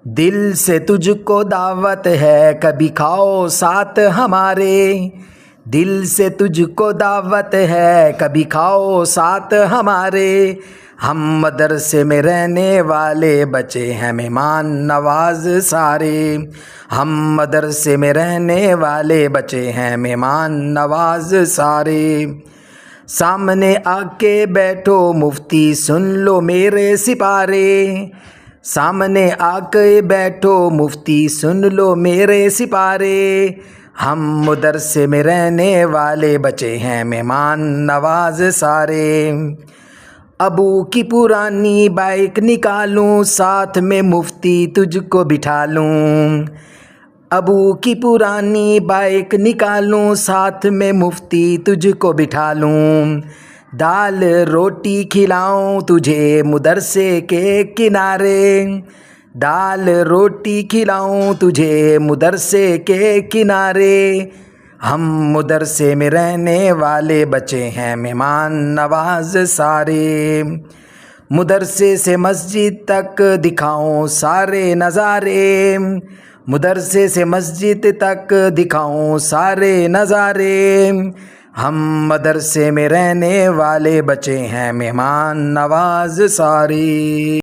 دل سے تجھ کو دعوت ہے کبھی کھاؤ ساتھ ہمارے، دل سے تجھ کو دعوت ہے کبھی کھاؤ ساتھ ہمارے، ہم مدرسے میں رہنے والے بچے ہیں مہمان نواز سارے، ہم مدرسے میں رہنے والے بچے ہیں مہمان نواز سارے، سامنے آ کے بیٹھو مفتی سن لو میرے سپارے، سامنے آ کے بیٹھو مفتی سن لو میرے سپارے، ہم مدرسے میں رہنے والے بچے ہیں مہمان نواز سارے، ابو کی پرانی بائک نکالوں ساتھ میں مفتی تجھ کو بٹھا لوں، ابو کی پرانی بائک نکالوں ساتھ میں مفتی تجھ کو بٹھا لوں، دال روٹی کھلاؤں تجھے مدرسے کے کنارے، دال روٹی کھلاؤں تجھے مدرسے کے کنارے، ہم مدرسے میں رہنے والے بچے ہیں مہمان نواز سارے، مدرسے سے مسجد تک دکھاؤں سارے نظارے، مدرسے سے مسجد تک دکھاؤں سارے نظارے، ہم مدرسے میں رہنے والے بچے ہیں مہمان نواز سارے۔